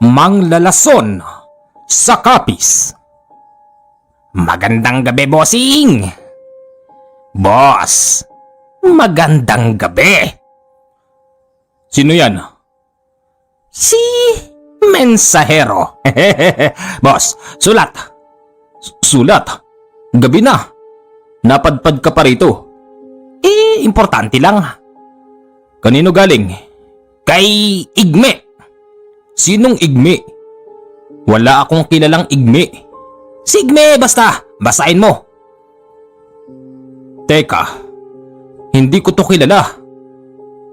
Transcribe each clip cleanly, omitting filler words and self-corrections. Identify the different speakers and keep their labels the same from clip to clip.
Speaker 1: manglalason sa kapis. Magandang gabi, bossing! Boss, magandang gabi! Sino yan? Si Mensahero. Boss, sulat. Sulat? Gabi na. Napadpad ka pa rito. Importante lang. Kanino galing? Kay Igme. Sinong Igme? Wala akong kilalang Igme. Si Igme, basta. Basahin mo. Teka, hindi ko to kilala.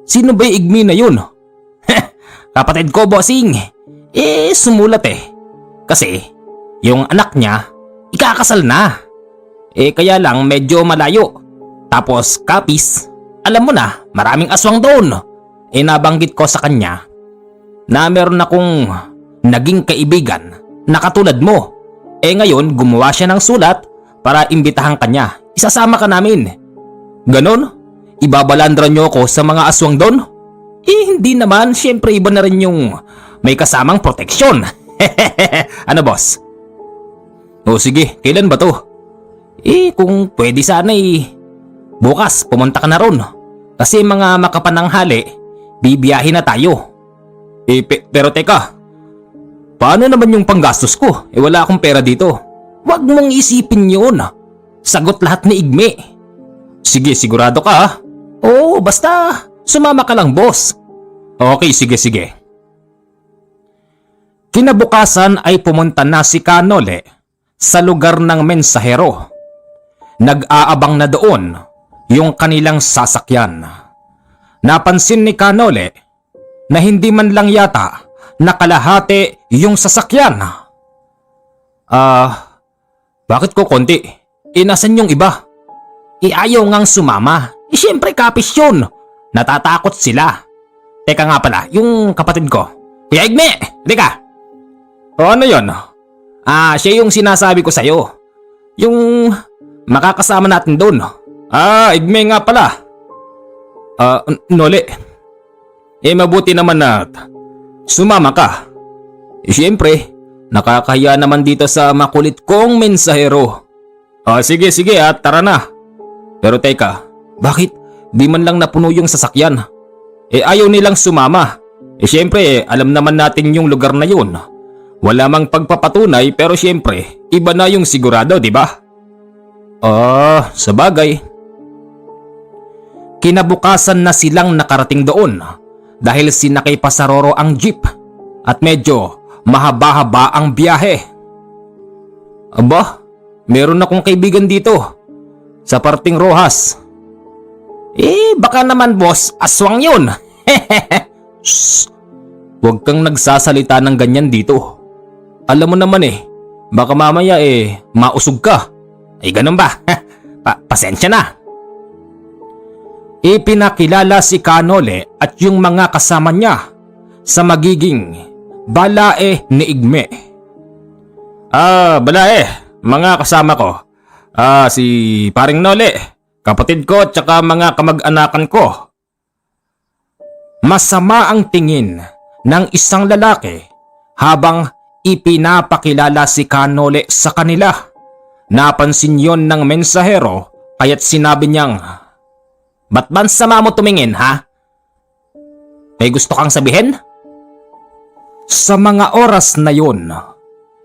Speaker 1: Sino ba yung Igme na yun? Kapatid ko, bossing. Sumulat Kasi, yung anak niya, ikakasal na. Kaya lang medyo malayo. Tapos, kapis, alam mo na, maraming aswang doon. Nabanggit ko sa kanya na meron akong naging kaibigan na katulad mo. Ngayon, gumawa siya ng sulat para imbitahan kanya. Isasama ka namin. Ganon? Ibabalandran niyo ako sa mga aswang doon? Hindi naman. Siyempre iba na rin yung may kasamang proteksyon. Ano, boss? Sige, kailan ba to? Kung pwede sana bukas pumunta ka na ron. Kasi mga makapananghali, bibiyahin na tayo. Pero teka, paano naman yung panggastos ko? Wala akong pera dito. Huwag mong isipin yun. Sagot lahat ni Igme. Sige, sigurado ka ha? Oo, basta sumama ka lang, boss. Okay, sige. Kinabukasan ay pumunta na si Kanole sa lugar ng Mensahero. Nag-aabang na doon yung kanilang sasakyan. Napansin ni Kanole na hindi man lang yata nakalahati yung sasakyan. Bakit ko konti? Nasan yung iba? Ayaw ngang sumama. Siyempre kapis yun. Natatakot sila. Teka nga pala, yung kapatid ko. Kuya Igme, halika. Ano yun? Siya yung sinasabi ko sa'yo. Yung makakasama natin doon. Igme nga pala. Nole. Mabuti naman na sumama ka. Siyempre, nakakahiya naman dito sa makulit kong Mensahero. Sige at tara na. Pero teka, bakit di man lang napuno yung sasakyan? Ayaw nilang sumama. Siyempre, alam naman natin yung lugar na yun. Wala mang pagpapatunay pero siyempre, iba na yung sigurado, di ba? Sabagay. Kinabukasan na silang nakarating doon dahil sinakay pa sa Roro ang jeep at medyo mahaba-haba ang biyahe. Aba, meron akong kaibigan dito sa parting Rojas. Baka naman boss, aswang yun. Shh, huwag kang nagsasalita ng ganyan dito. Alam mo naman baka mamaya mausog ka. Ganun ba? Pasensya na. Ipinakilala si Kanole at yung mga kasama niya sa magiging balae ni Igme. Balae, mga kasama ko. Si Paring Nole, kapatid ko at saka mga kamag-anakan ko. Masama ang tingin ng isang lalaki habang ipinapakilala si Kanole sa kanila. Napansin yon ng Mensahero kaya't sinabi niyang, "Ba't ba sama mo tumingin, ha? May gusto kang sabihin?" Sa mga oras na yon,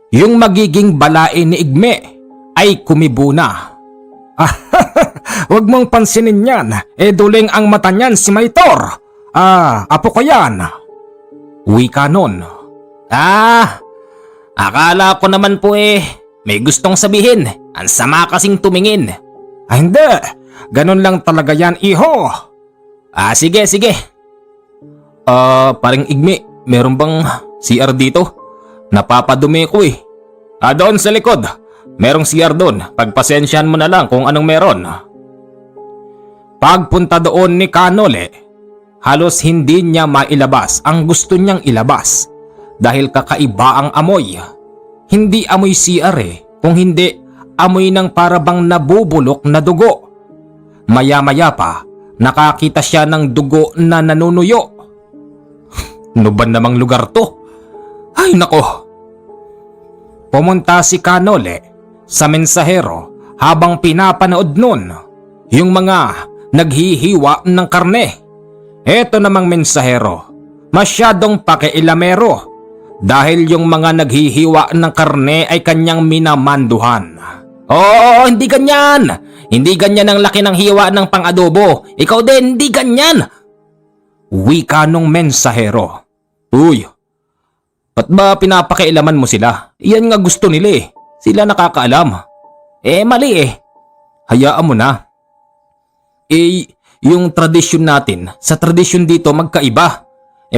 Speaker 1: yung magiging balae ni Igme ay kumibo na. Huwag mong pansinin yan. Duling ang mata niyan si Maitor. Apo ko yan. Wika nun. Akala ko naman po may gustong sabihin. Ang sama kasing tumingin. Hindi. Ganon lang talaga yan, iho. Sige. Paring Igme, meron bang CR dito? Napapadumi ko doon sa likod. Merong CR doon. Pagpasensyahan mo na lang kung anong meron. Pagpunta doon ni Kanole, halos hindi niya mailabas ang gusto niyang ilabas dahil kakaiba ang amoy. Hindi amoy CR kung hindi amoy ng parabang nabubulok na dugo. Maya-maya pa, nakakita siya ng dugo na nanunuyo. Ano ba namang lugar to? Ay nako! Pumunta si Kanole sa mensahero habang pinapanood nun yung mga naghihiwa ng karne. Eto namang mensahero, masyadong pakialamero dahil yung mga naghihiwa ng karne ay kanyang minamanduhan. Oo, hindi ganyan! Hindi ganyan ang laki ng hiwa ng pang-adobo. Ikaw din, hindi ganyan! Wika nung mensahero. Uy, ba't ba pinapakialaman mo sila? Iyan nga gusto nila eh. Sila nakakaalam. Mali eh. Hayaan mo na. Yung tradisyon natin, sa tradisyon dito magkaiba.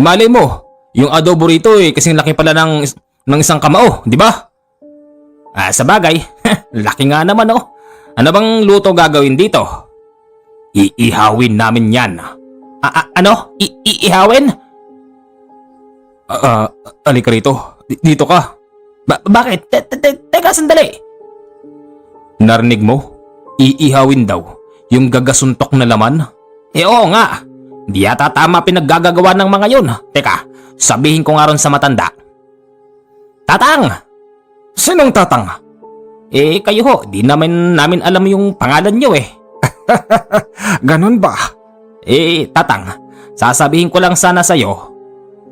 Speaker 1: Malay mo, yung adobo rito kasing laki pala ng isang kamao, di ba? Sa bagay, laki nga naman oh. Ano bang luto gagawin dito? Iihawin namin yan. Ano? Iihawin? Alika rito. Dito ka. Bakit? Teka sandali. Narinig mo? Iihawin daw yung gagasuntok na laman? Oo nga. Di yata tama pinaggagawa ng mga yun. Teka, sabihin ko nga ron sa matanda. Tatang! Sinong tatang? Kayo ho, di namin alam yung pangalan nyo eh. Ganon ba? Tatang, sasabihin ko lang sana sa'yo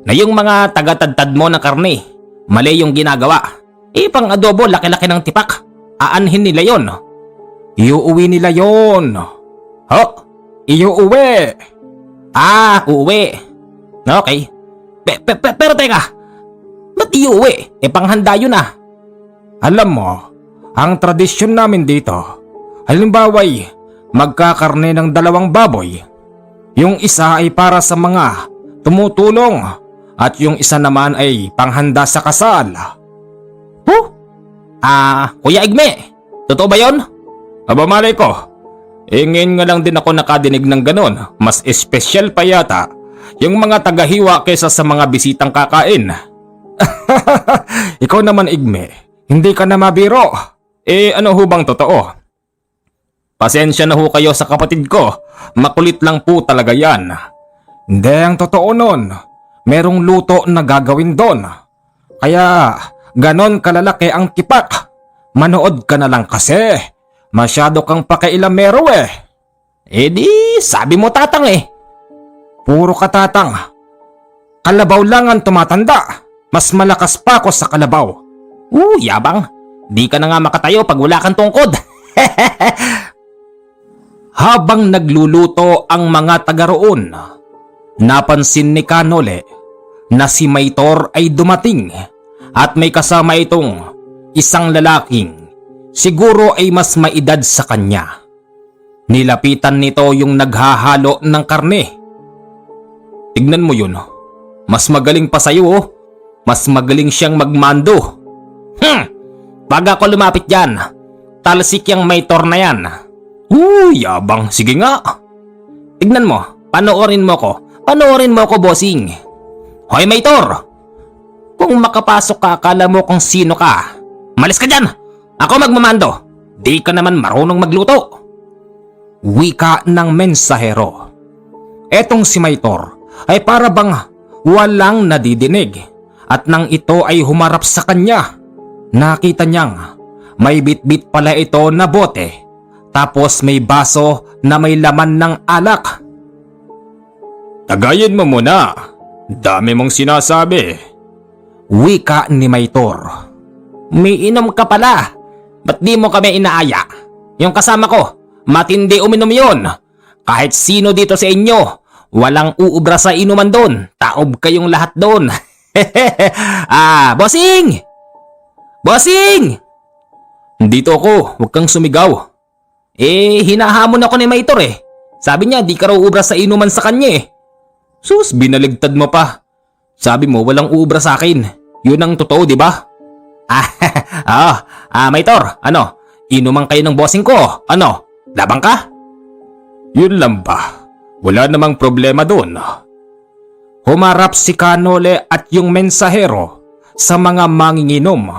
Speaker 1: na yung mga taga-tadtad mo ng karne, mali yung ginagawa. Pang adobo, laki-laki ng tipak. Aanhin nila yon. Iuuwi nila yon. Ho? Iuuwi. Uuwi. Okay. Pero teka, ba't iuuwi? Panghanda yun ah. Alam mo, ang tradisyon namin dito, halimbawa'y magkakarne ng 2 baboy. Yung isa ay para sa mga tumutulong at yung isa naman ay panghanda sa kasal. Kuya Igme, totoo ba yun? Aba malay ko, ngayon nga lang din ako nakadinig ng ganon. Mas espesyal pa yata yung mga tagahiwa kaysa sa mga bisitang kakain. Ikaw naman Igme, hindi ka na mabiro. Ano ho bang totoo? Pasensya na ho kayo sa kapatid ko. Makulit lang po talaga yan. Hindi ang totoo nun. Merong luto na gagawin doon. Kaya ganon kalalaki ang tipak. Manood ka na lang kasi. Masyado kang pakailamero eh. Di sabi mo tatang eh. Puro ka tatang. Kalabaw lang ang tumatanda. Mas malakas pa ako sa kalabaw. Yabang. Di ka na nga makatayo pag wala kang tungkod. Habang nagluluto ang mga taga roon, napansin ni Kanole na si Maytor ay dumating at may kasama itong isang lalaking siguro ay mas maedad sa kanya. Nilapitan nito yung naghahalo ng karne. Tignan mo yun. Mas magaling pa sa'yo oh. Mas magaling siyang magmando. Pag ako lumapit dyan, talsik yung Maytor na yan. Yabang. Sige nga. Tignan mo. Panoorin mo ko. Panoorin mo ko, bossing. Hoy, Maytor! Kung makapasok ka, akala mo kung sino ka. Malis ka dyan! Ako magmamando. Di ka naman marunong magluto. Wika ng mensahero. Etong si Maytor ay para bang walang nadidinig. At nang ito ay humarap sa kanya, nakita niyang may bitbit pala ito na bote, tapos may baso na may laman ng alak. Tagayin mo muna, dami mong sinasabi. Wika ni Maytor. May inom ka pala, ba't di mo kami inaaya? Yung kasama ko, matindi uminom yun. Kahit sino dito sa inyo, walang uubra sa inuman doon, taob kayong lahat doon. Bossing! Bossing! Dito ako, huwag kang sumigaw. Hinahamon ako ni Maytor eh. Sabi niya di ka raw ubra sa inuman sa kanya eh. Sus, binaligtad mo pa. Sabi mo walang uubra sa akin. Yun ang totoo, di ba? Maytor, ano? Inuman kayo ng bossing ko. Ano? Labang ka? Yun lang ba? Wala namang problema doon. Humarap si Kanole at yung mensahero sa mga manginginom.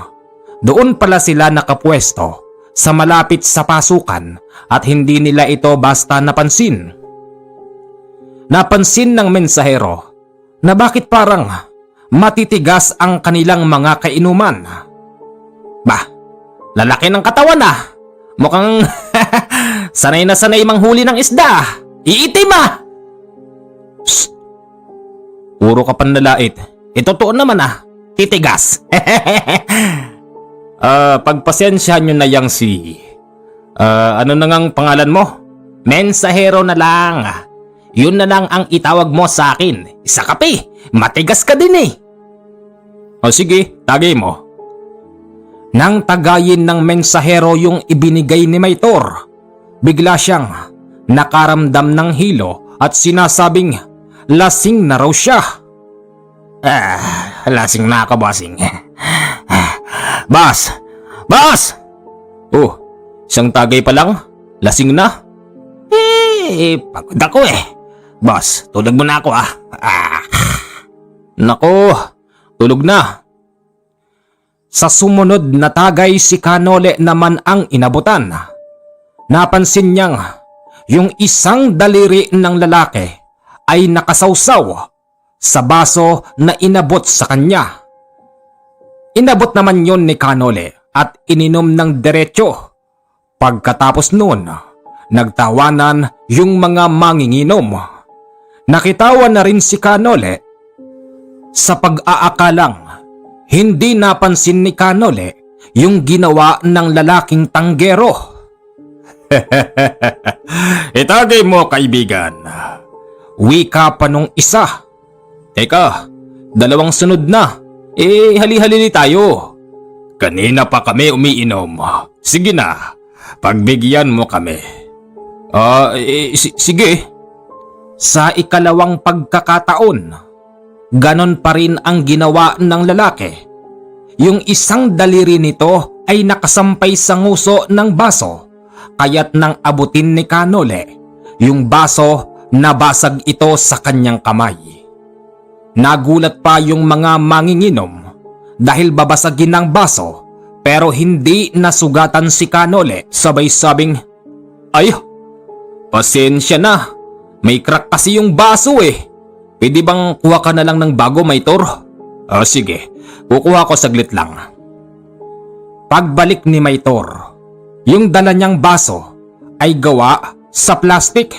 Speaker 1: Doon pala sila nakapwesto sa malapit sa pasukan at hindi nila ito basta napansin. Napansin ng mensahero na bakit parang matitigas ang kanilang mga kainuman. Bah, lalaki ng katawan ah. Mukhang sanay na sanay manghuli ng isda. Iitim ah! Shh! Puro ka panlalait. Totoo naman ah. Titigas. Pagpasensyahan nyo na yang si... ano na ngang pangalan mo? Mensahero na lang. Yun na lang ang itawag mo sa akin. Isa kape. Matigas ka din eh. O sige, tagay mo. Nang tagayin ng mensahero yung ibinigay ni Maytor, bigla siyang nakaramdam ng hilo at sinasabing lasing na raw siya. Lasing na ako, bossing. Boss! Boss! Oh, isang tagay pa lang? Lasing na? Pagod ako eh. Boss, tulog mo na ako ah. Nako, tulog na. Sa sumunod na tagay si Kanole naman ang inabutan. Napansin niyang yung isang daliri ng lalaki ay nakasawsaw sa baso na inabot sa kanya. Inabot naman yon ni Kanole at ininom ng diretsyo. Pagkatapos noon, nagtawanan yung mga manginginom. Nakitawa na rin si Kanole sa pag-aakalang hindi napansin ni Kanole yung ginawa ng lalaking tanggero. Itagay mo, kaibigan. Wika pa nung isa. Teka, dalawang sunod na. Hali-halili tayo. Kanina pa kami umiinom. Sige na, pagbigyan mo kami. Sige. Sa ikalawang pagkakataon, ganon pa rin ang ginawa ng lalaki. Yung isang daliri nito ay nakasampay sa nguso ng baso, kaya't nang abutin ni Kanole, yung baso nabasag ito sa kanyang kamay. Nagulat pa yung mga manginginom dahil babasagin ng baso pero hindi nasugatan si Kanole, sabay sabing, "Ay, pasensya na. May crack kasi yung baso eh. Pwede bang kuha ka na lang ng bago, Maytor?" Sige, kukuha ko saglit lang. Pagbalik ni Maytor, yung dala niyang baso ay gawa sa plastik.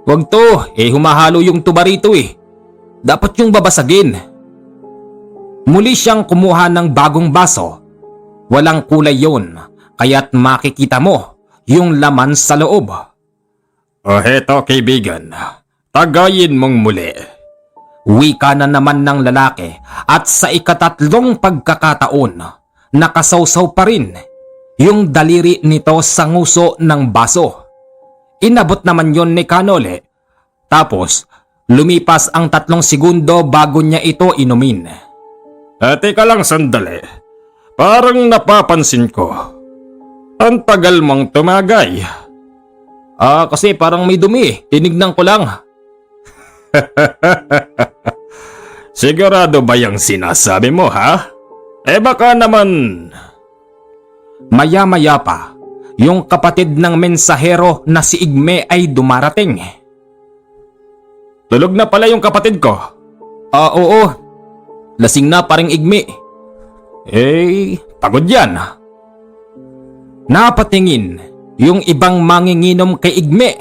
Speaker 1: Wag to, humahalo yung tuba rito eh. Dapat yung babasagin. Muli siyang kumuha ng bagong baso. Walang kulay yon, kaya't makikita mo yung laman sa loob. Heto, kaibigan. Tagayin mong muli. Wika na naman ng lalaki at sa ikatatlong pagkakataon, nakasawsaw pa rin yung daliri nito sa nguso ng baso. Inabot naman yon ni Kanole. Tapos, lumipas ang 3 segundo bago niya ito inumin. Teka lang sandali. Parang napapansin ko. Ang tagal mong tumagay. Kasi parang may dumi. Tinignan ko lang. Sigurado ba yung sinasabi mo, ha? Baka naman... Maya-maya pa, yung kapatid ng mensahero na si Igme ay dumarating. Tulog na pala yung kapatid ko. Oo. Lasing na paring Igme. Pagod yan. Napatingin yung ibang manginginom kay Igme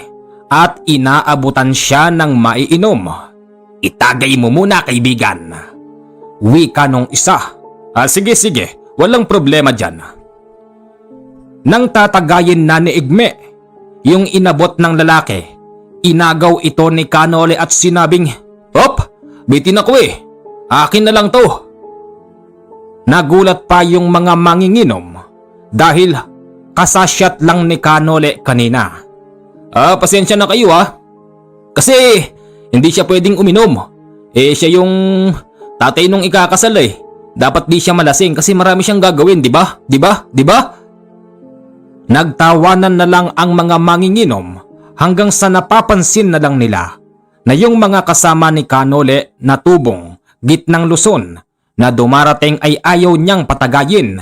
Speaker 1: at inaabutan siya ng maiinom. Itagay mo muna, kaibigan. Wika nung isa. Sige, walang problema dyan. Nang tatagayin na ni Igme yung inabot ng lalaki, inagaw ito ni Kanole at sinabing, "Hop, bitin ako eh. Akin na lang to." Nagulat pa yung mga manginginom dahil kasasyat lang ni Kanole kanina. Pasensya na kayo Kasi hindi siya pwedeng uminom. Siya yung tatay nung ikakasal eh. Dapat di siya malasing kasi marami siyang gagawin, di ba? Di ba? Nagtawanan na lang ang mga manginginom hanggang sa napapansin na lang nila na yung mga kasama ni Kanole na tubong gitnang Luzon na dumarating ay ayaw niyang patagayin.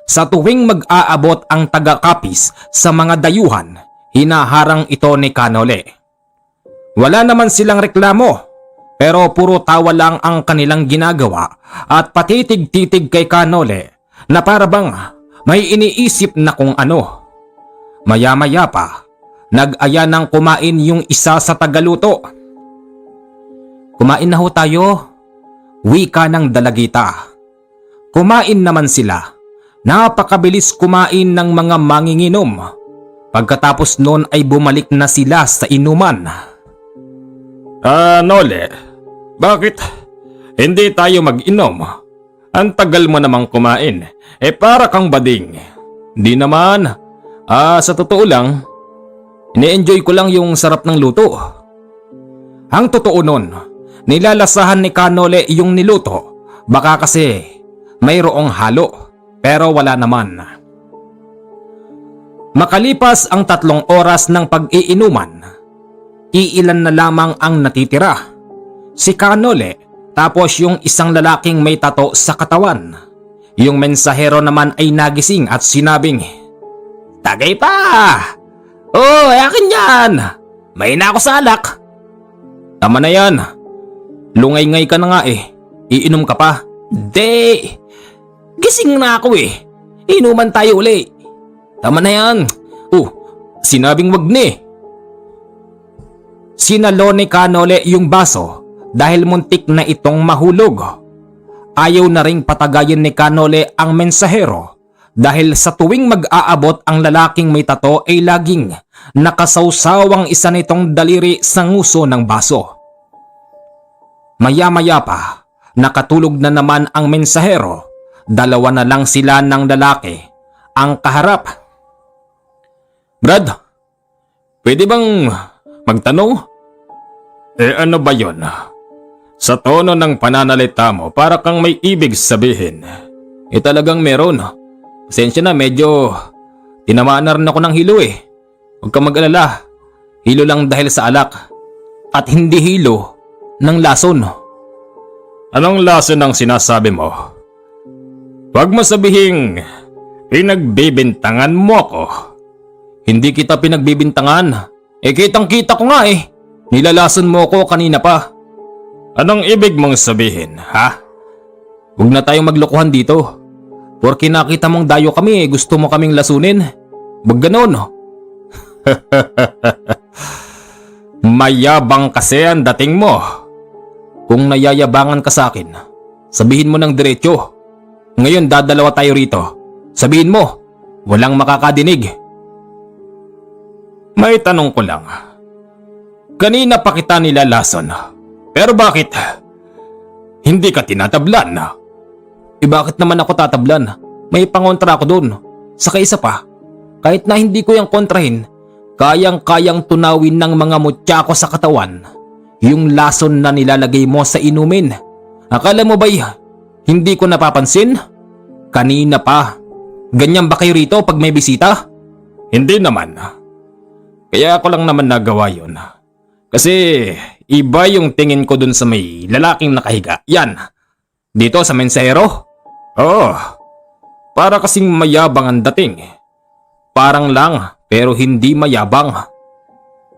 Speaker 1: Sa tuwing mag-aabot ang taga-kapis sa mga dayuhan, hinaharang ito ni Kanole. Wala naman silang reklamo Pero puro tawa lang ang kanilang ginagawa at patitig-titig kay Kanole na para bang may iniisip na kung ano. Maya-maya pa, nag-aya ng kumain yung isa sa tagaluto. "Kumain na ho tayo," wika ng dalagita. Kumain naman sila. Napakabilis kumain ng mga manginginom. Pagkatapos noon ay bumalik na sila sa inuman. "Nole, bakit hindi tayo mag-inom? Ang tagal mo namang kumain, para kang bading." "Di naman, sa totoo lang, ini-enjoy ko lang yung sarap ng luto." Ang totoo nun, nilalasahan ni Kanole yung niluto, baka kasi mayroong halo, pero wala naman. Makalipas ang 3 oras ng pag-iinuman, iilan na lamang ang natitira. Si Kanole, tapos yung isang lalaking may tato sa katawan. Yung mensahero naman ay nagising at sinabing, "Tagay pa! Oh, akin yan! May na ako sa alak." "Tama na yan. Lungay-ngay ka na nga eh. Iinom ka pa." "Di! Gising na ako eh. Inuman tayo uli." "Tama na yan. Sinabing wag ni." Sinalo ni Kanole yung baso dahil muntik na itong mahulog. Ayaw na ring patagayin ni Kanole ang mensahero dahil sa tuwing mag-aabot ang lalaking may tato ay laging nakasawsawang isa nitong daliri sa nguso ng baso. Maya-maya pa, nakatulog na naman ang mensahero. 2 na lang sila ng lalaki ang kaharap. "Brad, pwede bang magtanong?" Ano ba yon? Sa tono ng pananalita mo, para kang may ibig sabihin." Talagang meron. Pasensya na, medyo tinamaan na rin ako ng hilo eh. Huwag kang mag-alala. Hilo lang dahil sa alak. At hindi hilo ng lason." "Anong lason ang sinasabi mo? Huwag mo sabihing pinagbibintangan mo ako." "Hindi kita pinagbibintangan. Kitang-kita ko nga eh. Nilalason mo ko kanina pa." "Anong ibig mong sabihin, ha?" "Huwag na tayong maglokohan dito. Porke nakita mong dayo kami, gusto mo kaming lasunin. Huwag ganon." "Mayabang kasi ang dating mo." "Kung nayayabangan ka sa akin, sabihin mo ng diretsyo. Ngayon dadalawa tayo rito. Sabihin mo, walang makakadinig." "May tanong ko lang. Kanina pa kita nilalason. Pero bakit hindi ka tinatablan?" Bakit naman ako tatablan? May pangontra ako dun. Saka isa pa, kahit na hindi ko yung kontrahin, kayang-kayang tunawin ng mga mutya ko sa katawan yung lason na nilalagay mo sa inumin. Akala mo ba'y hindi ko napapansin? Kanina pa. Ganyan ba kayo rito pag may bisita?" "Hindi naman. Kaya ako lang naman nagawa yun. Kasi iba yung tingin ko dun sa may lalaking nakahiga. Yan. Dito sa mensahero? Oo. Para kasing mayabang ang dating. Parang lang pero hindi mayabang.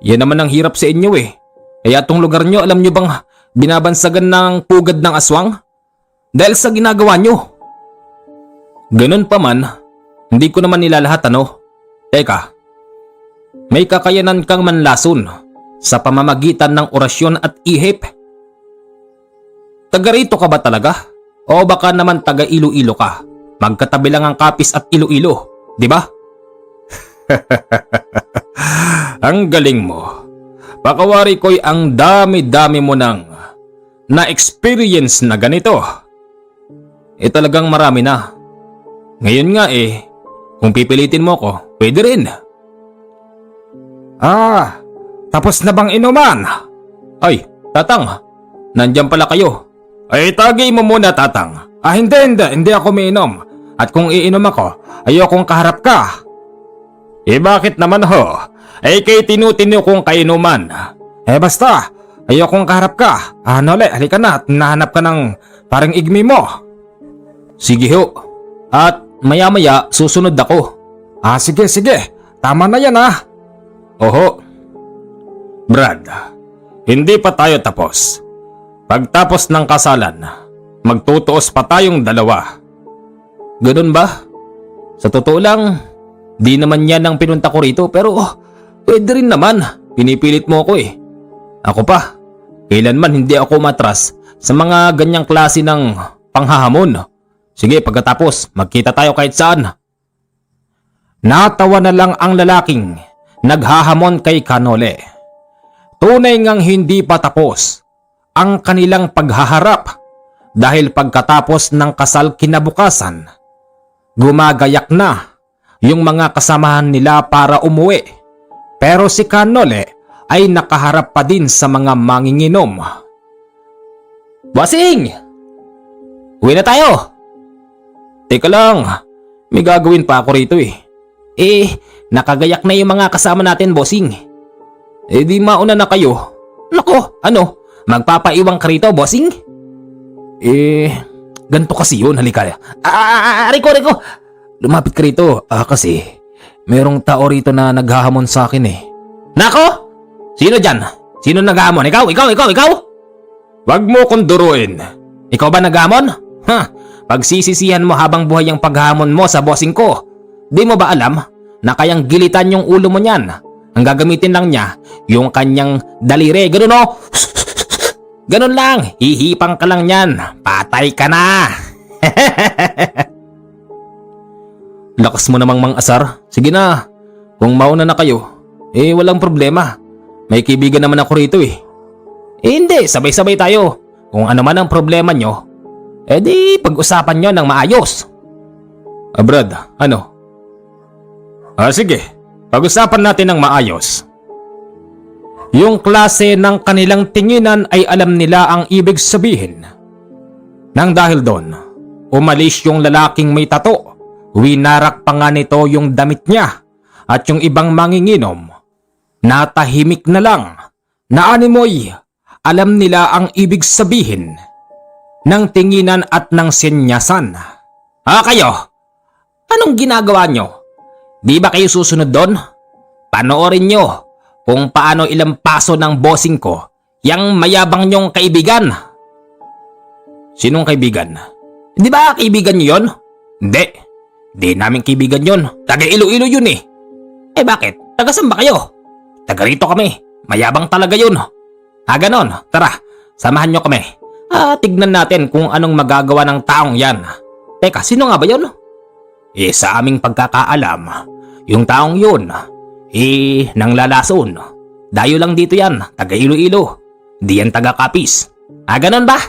Speaker 1: Yan naman ang hirap sa inyo eh. Kaya tong lugar nyo, alam nyo bang binabansagan ng pugad ng aswang? Dahil sa ginagawa nyo." "Ganun pa man, hindi ko naman nilalahat ano. Teka, may kakayanan kang manlason sa pamamagitan ng orasyon at ihip. Taga rito ka ba talaga? O baka naman taga Iloilo ka? Magkatabi lang ang Capiz at Iloilo, di ba?" "Ang galing mo. Pakawari ko'y ang dami-dami mo nang na-experience na ganito." Talagang marami na. Ngayon nga kung pipilitin mo ko, pwede rin." Tapos na bang inuman?" "Ay, Tatang, nandyan pala kayo." Tagay mo muna, Tatang." Hindi ako umiinom. At kung iinom ako, ayokong kaharap ka." Bakit naman ho? Kay tinutino kong kainuman." Basta, ayokong kaharap ka. Nole, halika na at nahanap ka ng parang igmi mo." "Sige ho. At maya-maya susunod ako." Sige. Tama na yan "Oho." "Brad, hindi pa tayo tapos. Pagtapos ng kasalan, magtutuos pa tayong dalawa. Ganun ba? Sa totoo lang, di naman yan ang pinunta ko rito pero pwede rin naman. Pinipilit mo ako eh. Ako pa, kailanman hindi ako matras sa mga ganyang klase ng panghahamon. Sige, pagkatapos, magkita tayo kahit saan. Natawa na lang ang lalaking naghahamon kay Kanole. Tunay ngang hindi pa tapos ang kanilang paghaharap dahil pagkatapos ng kasal kinabukasan, gumagayak na yung mga kasamahan nila para umuwi. Pero si Kanole ay nakaharap pa din sa mga manginginom. Bossing! Uwi na tayo! Teka lang, may gagawin pa ako rito eh. Nakagayak na yung mga kasama natin, bossing. Di mauna na kayo. Nako, ano? Magpapaiwang ka rito, bossing? Ganito kasi yun, halika. Rico! Lumapit ka rito. Kasi merong tao rito na naghahamon sa akin eh. Nako! Sino dyan? Sino naghahamon? Ikaw? Wag mo kong duruin. Ikaw ba naghahamon? Pagsisisihan mo habang buhay ang paghahamon mo sa bossing ko. Di mo ba alam na kayang gilitan yung ulo mo niyan? Ang gagamitin lang niya yung kanyang daliri. Ganun o. Ganun lang. Hihipang ka lang niyan. Patay ka na. Lakas mo namang mang-asar. Sige na. Kung mauna na kayo, walang problema. May kaibigan naman ako rito eh. Hindi. Sabay-sabay tayo. Kung ano man ang problema nyo, di pag-usapan nyo ng maayos. Brad, ano? Sige. Pag-usapan natin ng maayos. Yung klase ng kanilang tinginan ay alam nila ang ibig sabihin. Nang dahil doon, umalis yung lalaking may tato. Winarak pa nga nito yung damit niya at yung ibang manginginom. Natahimik na lang na animoy alam nila ang ibig sabihin ng tinginan at ng sinyasan. Kayo? Anong ginagawa nyo? Di ba kayo susunod doon? Panoorin nyo kung paano ilang paso ng bossing ko yang mayabang nyong kaibigan. Sinong kaibigan? Di ba kaibigan nyo yun? Hindi. Di namin kaibigan yun. Taga Iloilo yun eh. Bakit? Taga saan ba kayo? Taga rito kami. Mayabang talaga yun. Ganon. Tara, samahan nyo kami. Tignan natin kung anong magagawa ng taong yan. Teka, sino nga ba yun? Sa aming pagkakaalam, yung taong yun, nang lalason. Dayo lang dito yan, taga Iloilo. Di yan taga Capiz. Ganon ba?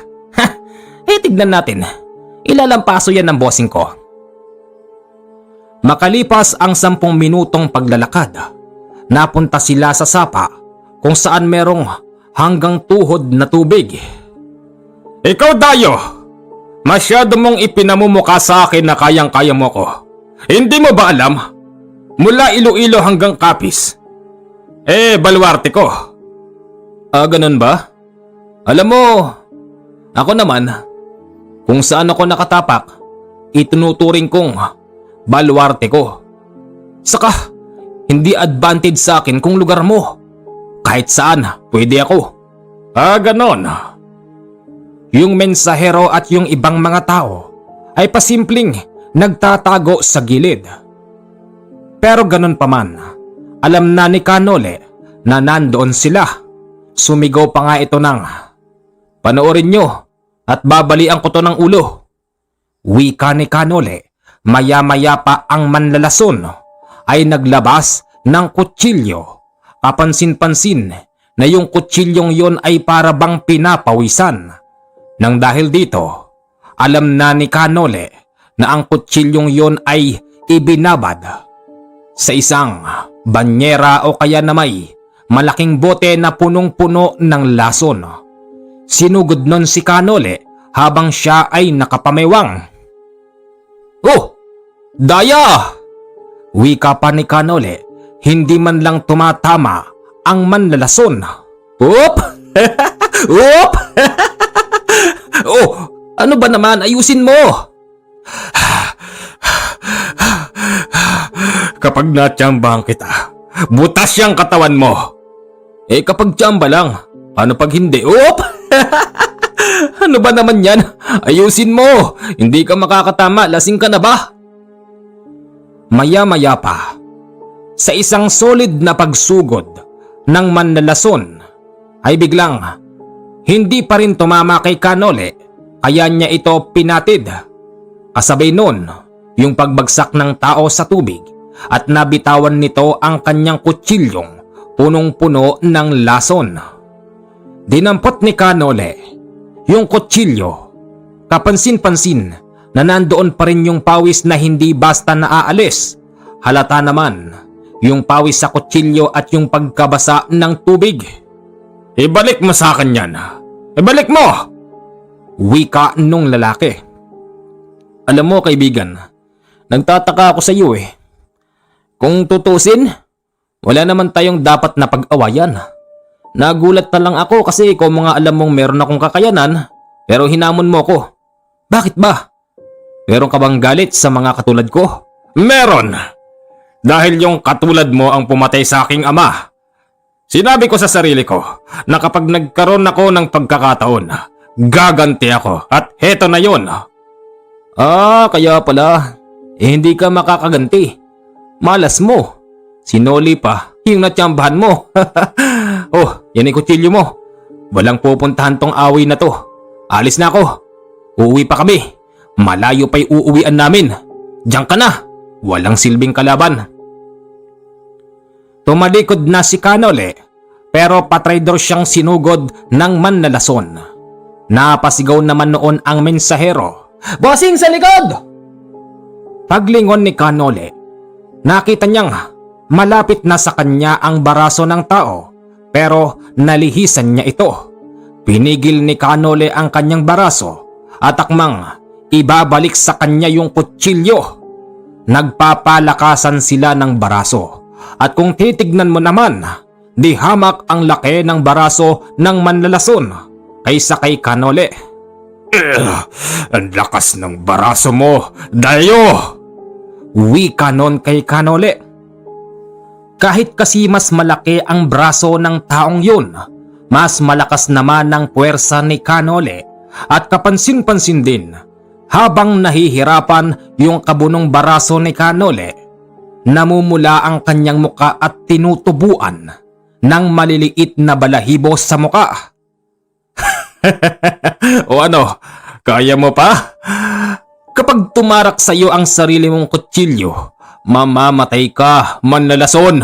Speaker 1: Tignan natin. Ilalampaso yan ng bossing ko. Makalipas ang 10 minutong paglalakad, napunta sila sa sapa kung saan merong hanggang tuhod na tubig. Ikaw, Dayo! Masyado mong ipinamumukha sa akin na kayang-kaya mo ko. Hindi mo ba alam? Mula Iloilo hanggang Capiz. Baluarte ko. Ganun ba? Alam mo, ako naman, kung saan ako nakatapak, itinuturing kong baluarte ko. Saka, hindi advantage sa akin kung lugar mo. Kahit saan, pwede ako. Ganon. Yung mensahero at yung ibang mga tao ay pasimpleng nagtatago sa gilid. Pero ganon pa man, alam na ni Kanole na nandoon sila. Sumigaw pa nga ito ng, panoorin nyo at babalian ko to ng ulo. Wika ni Kanole, maya-maya pa ang manlalason ay naglabas ng kutsilyo. Kapansin-pansin na yung kutsilyong yon ay para bang pinapawisan. Nang dahil dito, alam na ni Kanole na ang kutsilyong yon ay ibinabad sa isang banyera o kaya na may malaking bote na punong-puno ng lason. Sinugod nun si Kanole habang siya ay nakapamewang. Oh! Daya! Wika pa ni Kanole, hindi man lang tumatama ang manlalason. Oop! Oop! Oh, ano ba naman? Ayusin mo! Kapag natsambahan kita, butas yung katawan mo. Kapag tsamba lang, paano pag hindi? Oop! Ano ba naman yan? Ayusin mo! Hindi ka makakatama, lasing ka na ba? Maya-maya pa, sa isang solid na pagsugod ng manlalason, ay biglang hindi pa rin tumama kay Kanole, kaya niya ito pinatid. Kasabay nun, yung pagbagsak ng tao sa tubig at nabitawan nito ang kanyang kutsilyong punong-puno ng lason. Dinampot ni Kanole yung kutsilyo, kapansin-pansin na nandoon pa rin yung pawis na hindi basta naaalis. Halata naman yung pawis sa kutsilyo at yung pagkabasa ng tubig. Ibalik mo sa akin yan. Ibalik mo! Wika nung lalaki. Alam mo kaibigan, nagtataka ako sa iyo eh. Kung tutusin, wala naman tayong dapat na pag-awayan. Nagulat na lang ako kasi ikaw mga alam mong meron akong kakayanan pero hinamon mo ko. Bakit ba? Meron ka bang galit sa mga katulad ko? Meron! Dahil yung katulad mo ang pumatay sa aking ama. Sinabi ko sa sarili ko na kapag nagkaroon ako ng pagkakataon, gaganti ako at heto na yun. Kaya pala, hindi ka makakaganti. Malas mo. Sinoli pa yung natsambahan mo. Oh, yan yung kutsilyo mo. Walang pupuntahan tong away na to. Alis na ako. Uuwi pa kami. Malayo pa'y uuwian namin. Diyan ka na. Walang silbing kalaban. Tumalikod na si Kanole pero patraidor siyang sinugod ng manlalason. Napasigaw naman noon ang mensahero. Bossing sa likod! Paglingon ni Kanole, nakita niyang malapit na sa kanya ang baraso ng tao pero nalihisan niya ito. Pinigil ni Kanole ang kanyang baraso at akmang ibabalik sa kanya yung kutsilyo. Nagpapalakasan sila ng baraso at kung titignan mo naman, di hamak ang laki ng baraso ng manlalason kaysa kay Kanole. Ang lakas ng baraso mo, Dayo! Wika nun kay Kanole. Kahit kasi mas malaki ang braso ng taong yun, mas malakas naman ang puwersa ni Kanole at kapansin-pansin din habang nahihirapan yung kabunong baraso ni Kanole, namumula ang kanyang muka at tinutubuan ng maliliit na balahibo sa muka. O ano, kaya mo pa? Kapag tumarak sa iyo ang sarili mong kutsilyo, mamamatay ka, manlalason.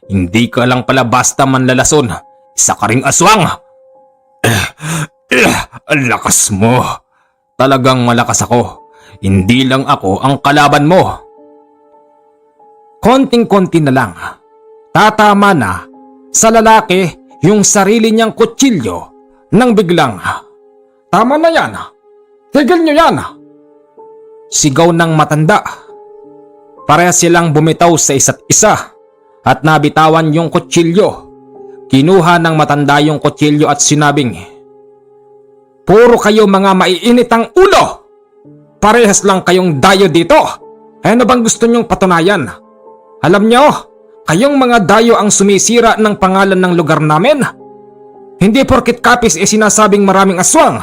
Speaker 1: Hindi ka lang pala basta manlalason. Isa ka ring aswang. Ang lakas mo. Talagang malakas ako. Hindi lang ako ang kalaban mo. Konting-konti na lang. Tatama na sa lalaki yung sarili niyang kutsilyo nang biglang, tama na yan. Tigil niyo yan. Sigaw ng matanda. Parehas silang bumitaw sa isa't isa at nabitawan yung kutsilyo. Kinuha ng matanda yung kutsilyo at sinabing, puro kayo mga maiinit ang ulo! Parehas lang kayong dayo dito! Ano bang gusto nyong patunayan? Alam nyo, kayong mga dayo ang sumisira ng pangalan ng lugar namin. Hindi porkit kapis sinasabing maraming aswang.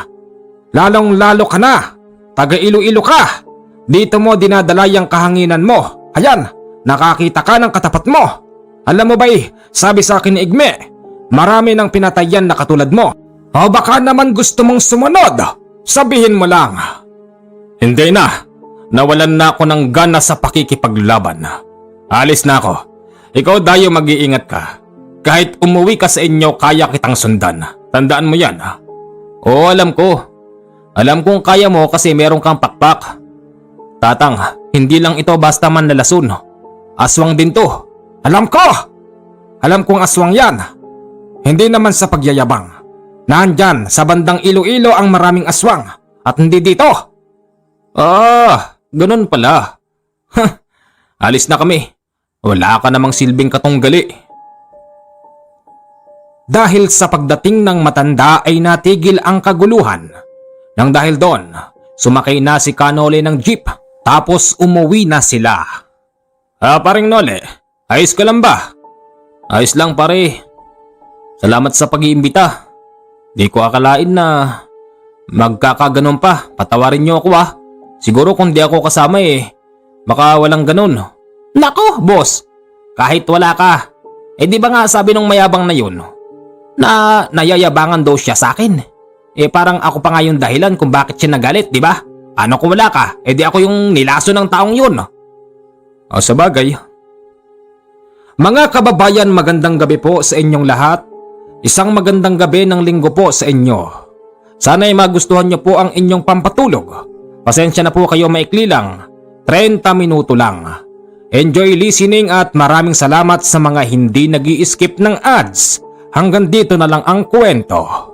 Speaker 1: Lalong-lalo ka na. Taga Iloilo ka. Dito mo dinadala yung kahanginan mo. Ayan, nakakita ka ng katapat mo. Alam mo ba'y, sabi sa akin ni Igme, marami ng pinatayan na katulad mo. O baka naman gusto mong sumunod? Sabihin mo lang. Hindi na. Nawalan na ako ng gana sa pakikipaglaban. Alis na ako. Ikaw dayo mag-iingat ka. Kahit umuwi ka sa inyo, kaya kitang sundan. Tandaan mo yan. Oo, alam ko. Alam kong kaya mo kasi meron kang pakpak. Tatang, hindi lang ito basta manlalason. Aswang din to. Alam ko! Alam kong aswang yan. Hindi naman sa pagyayabang. Nandyan sa bandang Iloilo ang maraming aswang at hindi dito. Ganun pala. Alis na kami. Wala ka namang silbing katunggali. Dahil sa pagdating ng matanda ay natigil ang kaguluhan. Nang dahil doon, sumakay na si Kanole ng jeep tapos umuwi na sila. Paring Nole, ayos ka lang ba? Ayos lang pare. Salamat sa pag-iimbita. Di ko akalain na Magkakaganon pa, patawarin niyo ako ah. Siguro kung di ako kasama baka walang ganun. Nako, boss, kahit wala ka. Di ba nga sabi nung mayabang na yun, na nayayabangan daw siya sa akin. Parang ako pa nga yung dahilan kung bakit siya nagalit, di ba? Ano kung wala ka? Di ako yung nilaso ng taong yun. O sa bagay. Mga kababayan, magandang gabi po sa inyong lahat. Isang magandang gabi ng linggo po sa inyo. Sana'y magustuhan niyo po ang inyong pampatulog. Pasensya na po kayo, maikli lang. 30 minuto lang. Enjoy listening at maraming salamat sa mga hindi nag-i-skip ng ads. Hanggang dito na lang ang kwento.